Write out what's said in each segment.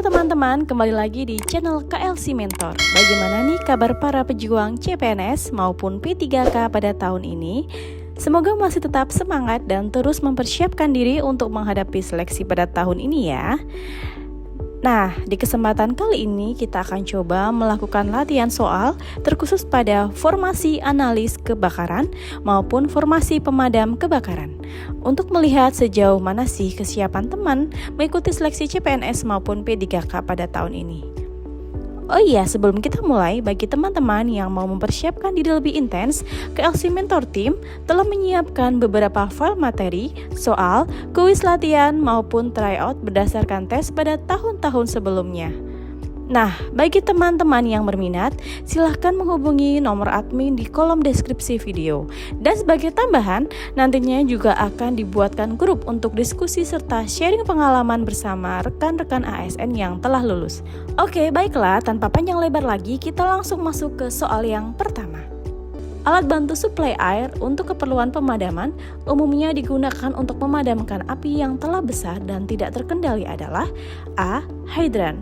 Halo teman-teman, kembali lagi di channel KLC Mentor. Bagaimana nih kabar para pejuang CPNS maupun P3K pada tahun ini? Semoga masih tetap semangat dan terus mempersiapkan diri untuk menghadapi seleksi pada tahun ini ya. Nah, di kesempatan kali ini kita akan coba melakukan latihan soal terkhusus pada formasi analis kebakaran maupun formasi pemadam kebakaran untuk melihat sejauh mana sih kesiapan teman mengikuti seleksi CPNS maupun P3K pada tahun ini. Oh iya, sebelum kita mulai, bagi teman-teman yang mau mempersiapkan diri lebih intens, KLC Mentor Team telah menyiapkan beberapa file materi, soal, kuis latihan, maupun tryout berdasarkan tes pada tahun-tahun sebelumnya. Nah, bagi teman-teman yang berminat, silahkan menghubungi nomor admin di kolom deskripsi video. Dan sebagai tambahan, nantinya juga akan dibuatkan grup untuk diskusi serta sharing pengalaman bersama rekan-rekan ASN yang telah lulus. Oke, baiklah, tanpa panjang lebar lagi, kita langsung masuk ke soal yang pertama. Alat bantu suplai air untuk keperluan pemadaman umumnya digunakan untuk memadamkan api yang telah besar dan tidak terkendali adalah A. Hidran,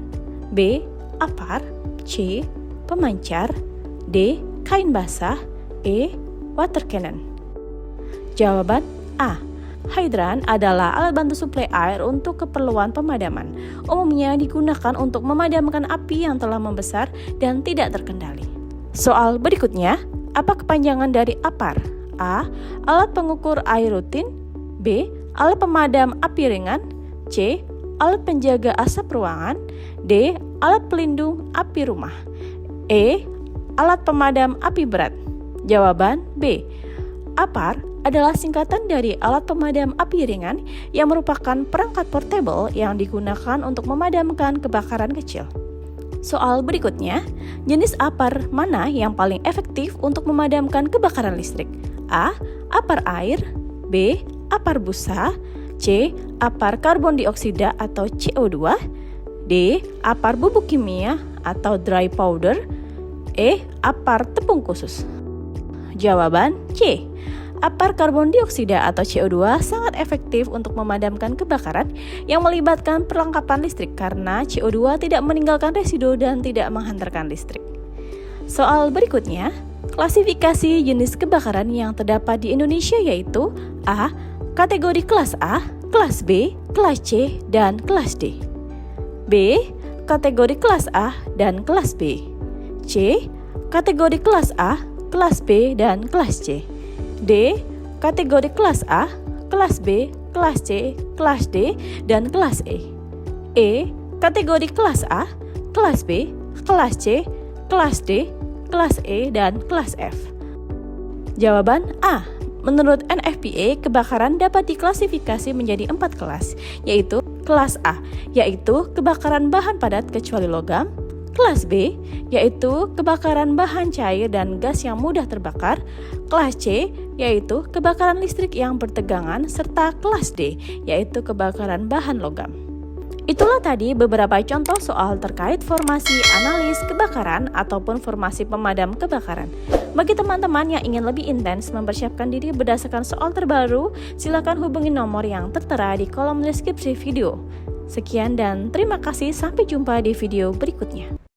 B. Apar, C. Pemancar, D. Kain basah, E. Water cannon. Jawaban A. Hidran adalah alat bantu suplai air untuk keperluan pemadaman. Umumnya digunakan untuk memadamkan api yang telah membesar dan tidak terkendali. Soal berikutnya, apa kepanjangan dari APAR? A. Alat pengukur air rutin, B. Alat pemadam api ringan, C. Alat penjaga asap ruangan, D. Alat pelindung api rumah, E. Alat pemadam api berat. Jawaban B. APAR adalah singkatan dari alat pemadam api ringan yang merupakan perangkat portable yang digunakan untuk memadamkan kebakaran kecil. Soal berikutnya, jenis APAR mana yang paling efektif untuk memadamkan kebakaran listrik? A. APAR air, B. APAR busa, C. APAR karbon dioksida atau CO2, D. APAR bubuk kimia atau dry powder, E. APAR tepung khusus. Jawaban C. APAR karbon dioksida atau CO2 sangat efektif untuk memadamkan kebakaran yang melibatkan perlengkapan listrik karena CO2 tidak meninggalkan residu dan tidak menghantarkan listrik. Soal berikutnya, klasifikasi jenis kebakaran yang terdapat di Indonesia yaitu A. Kategori kelas A, kelas B, kelas C, dan kelas D. B. Kategori kelas A dan kelas B. C. Kategori kelas A, kelas B, dan kelas C. D. Kategori kelas A, kelas B, kelas C, kelas D, dan kelas E. E. Kategori kelas A, kelas B, kelas C, kelas D, kelas E, dan kelas F. Jawaban A. Menurut NFPA, kebakaran dapat diklasifikasi menjadi 4 kelas, yaitu kelas A, yaitu kebakaran bahan padat kecuali logam, kelas B, yaitu kebakaran bahan cair dan gas yang mudah terbakar, kelas C, yaitu kebakaran listrik yang bertegangan, serta kelas D, yaitu kebakaran bahan logam. Itulah tadi beberapa contoh soal terkait formasi analis kebakaran ataupun formasi pemadam kebakaran. Bagi teman-teman yang ingin lebih intens mempersiapkan diri berdasarkan soal terbaru, silakan hubungi nomor yang tertera di kolom deskripsi video. Sekian dan terima kasih, sampai jumpa di video berikutnya.